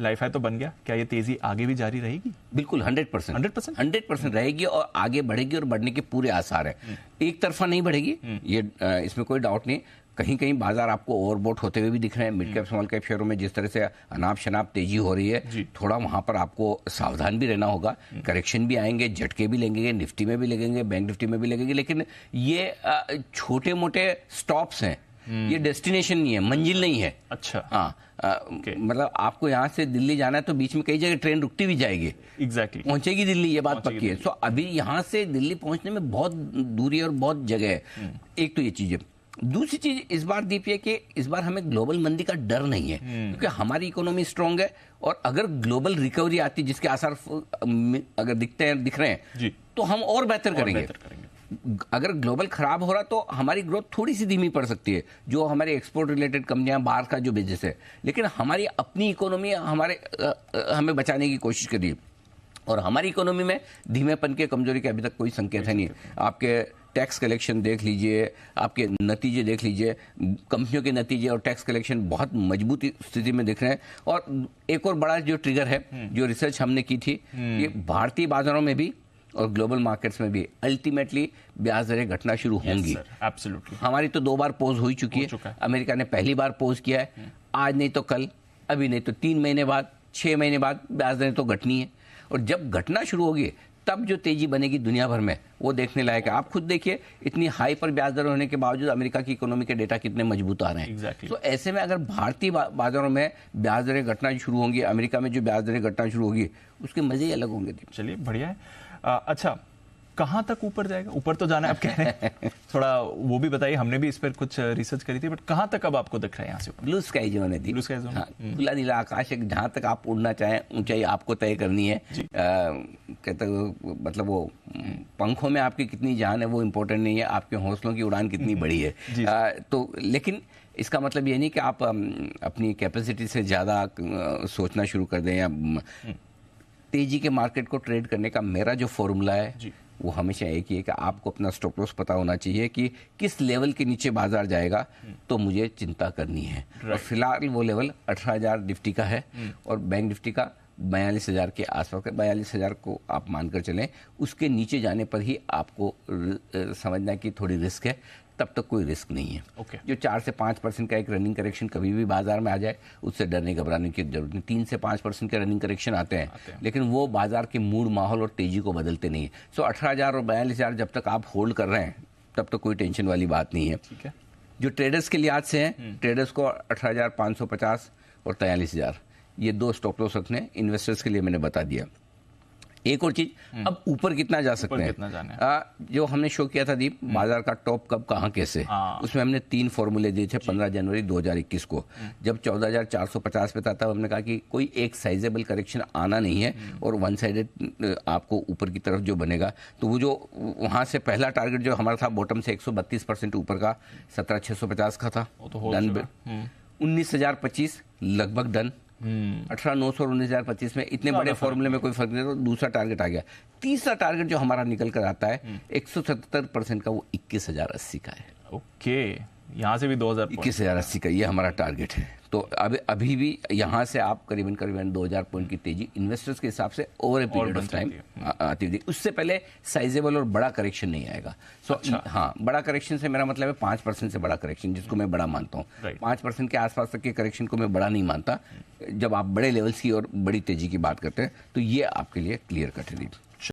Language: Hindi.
लाइफ हाई तो बन गया, क्या ये तेजी आगे भी जारी रहेगी? बिल्कुल 100% रहेगी और आगे बढ़ेगी और बढ़ने के पूरे आसार हैं। एक तरफा नहीं बढ़ेगी, ये इसमें कोई डाउट नहीं। कहीं कहीं बाजार आपको ओवरबॉट होते हुए भी दिख रहे हैं। मिड कैप स्मॉल कैप शेयरों में जिस तरह से अनाप शनाप तेजी हो रही है, थोड़ा वहां पर आपको सावधान भी रहना होगा। करेक्शन भी आएंगे, झटके भी लेंगे, निफ्टी में भी लगेंगे, बैंक निफ्टी में भी लगेंगे, लेकिन ये छोटे मोटे स्टॉप्स हैं, ये डेस्टिनेशन नहीं है, मंजिल नहीं है। अच्छा, हाँ, मतलब आपको यहाँ से दिल्ली जाना है तो बीच में कई जगह ट्रेन रुकती भी जाएगी, एग्जैक्टली पहुंचेगी दिल्ली, ये बात पक्की है। सो अभी यहाँ से दिल्ली पहुंचने में बहुत दूरी और बहुत जगह है। एक तो ये चीज है। दूसरी चीज इस बार दीप है कि इस बार हमें ग्लोबल मंदी का डर नहीं है, क्योंकि हमारी इकोनॉमी स्ट्रांग है और अगर ग्लोबल रिकवरी आती, जिसके आसार अगर दिख रहे हैं, तो हम और बेहतर करेंगे। अगर ग्लोबल खराब हो रहा तो हमारी ग्रोथ थोड़ी सी धीमी पड़ सकती है, जो हमारे एक्सपोर्ट रिलेटेड कंपनियां, बाहर का जो बिजनेस है, लेकिन हमारी अपनी इकोनॉमी हमें बचाने की कोशिश कर रही है। और हमारी इकोनॉमी में धीमेपन के, कमजोरी के अभी तक कोई संकेत है नहीं। आपके टैक्स कलेक्शन देख लीजिए, आपके नतीजे देख लीजिए, कंपनियों के नतीजे और टैक्स कलेक्शन बहुत मजबूत स्थिति में दिख रहे हैं। और एक और बड़ा जो ट्रिगर है, जो रिसर्च हमने की थी, ये भारतीय बाजारों में भी और ग्लोबल मार्केट्स में भी अल्टीमेटली ब्याज दरें घटना शुरू होंगी। एब्सोल्युटली। हमारी तो 2 बार पॉज हो चुकी है। अमेरिका ने पहली बार पॉज किया है, आज नहीं तो कल, अभी नहीं तो 3 महीने बाद, 6 महीने बाद ब्याज दरें तो घटनी है। और जब घटना शुरू होगी तब जो तेजी बनेगी दुनिया भर में, वो देखने लायक है। आप खुद देखिए, इतनी हाई पर ब्याज दर होने के बावजूद अमेरिका की इकोनॉमी के डेटा कितने मजबूत आ रहे हैं। तो ऐसे में अगर भारतीय बाजारों में ब्याज दरें घटना शुरू होंगी, अमेरिका में जो ब्याज दरें घटना शुरू होगी, उसके मजे ही अलग होंगे। चलिए, बढ़िया है। अच्छा, कहाँ तक ऊपर जाएगा? ऊपर तो जाना है, आप कह रहे हैं, थोड़ा वो भी बताइए। हमने भी इस पर कुछ रिसर्च करी थी, बट कहाँ तक अब आपको दिख रहा है यहाँ से? ब्लू स्काई जोन है, ब्लू स्काई जोन, खुला नीला आकाश है। जहाँ तक आप उड़ना चाहें, ऊंचाई आपको तय करनी है। कहते मतलब वो पंखों में आपकी कितनी जान है वो इम्पोर्टेंट नहीं है, आपके हौसलों की उड़ान कितनी बड़ी है। तो लेकिन इसका मतलब ये नहीं कि आप अपनी कैपेसिटी से ज़्यादा सोचना शुरू कर दें। या तेजी के मार्केट को ट्रेड करने का मेरा जो फॉर्मूला है वो हमेशा एक ही है कि आपको अपना स्टॉप लॉस पता होना चाहिए कि किस लेवल के नीचे बाजार जाएगा तो मुझे चिंता करनी है। और फिलहाल वो लेवल 18,000 निफ्टी का है और बैंक निफ्टी का 42,000 के आसपास का। 42,000 को आप मानकर चलें, उसके नीचे जाने पर ही आपको समझना कि थोड़ी रिस्क है, तब तक कोई रिस्क नहीं है। जो 4 से 5% का एक रनिंग करेक्शन कभी भी बाजार में आ जाए, उससे डरने घबराने की जरूरत नहीं। 3 से 5% के रनिंग करेक्शन आते हैं, लेकिन वो बाजार के मूड, माहौल और तेजी को बदलते नहीं है। सो 18,000 और 42,000 जब तक आप होल्ड कर रहे हैं, तब तक कोई टेंशन वाली बात नहीं है। ठीक है। जो ट्रेडर्स के लिहाज से हैं, ट्रेडर्स को 18,550 और 43,000 ये 2 स्टॉप लॉस रखने। इन्वेस्टर्स के लिए मैंने बता दिया। एक और चीज, अब ऊपर कितना जा सकते हैं, जो हमने शो किया था दीप, बाजार का टॉप कब, कहाँ, कैसे, उसमें हमने 3 फॉर्मूले दिए थे 15 जनवरी 2021 को। जब 14,450 पे था, तब हमने कहा कि कोई एक साइजेबल करेक्शन आना नहीं है और वन साइडेड आपको ऊपर की तरफ जो बनेगा, तो वो जो वहां से पहला टारगेट जो हमारा था बॉटम से 132% ऊपर का 17,650 का था, डन। 19,025 लगभग डन। 18,900 और 19,025 में इतने बड़े फॉर्मूले में कोई फर्क नहीं। तो दूसरा टारगेट आ गया। तीसरा टारगेट जो हमारा निकल कर आता है 177% का, वो 21,080 का है। ओके, यहाँ से भी 2,000, 21,080 का ये हमारा टारगेट है। तो अभी भी यहाँ से आप करीबन 2,000 पॉइंट की तेजी इन्वेस्टर्स के हिसाब से over a period of time आती हुई। उससे पहले साइजेबल और बड़ा करेक्शन नहीं आएगा। हाँ, बड़ा करेक्शन से मेरा मतलब है 5% से बड़ा करेक्शन, जिसको मैं बड़ा मानता हूँ। 5% के आसपास तक के करेक्शन को मैं बड़ा नहीं मानता। जब आप बड़े लेवल्स की और बड़ी तेजी की बात करते हैं तो ये आपके लिए क्लियर कट है।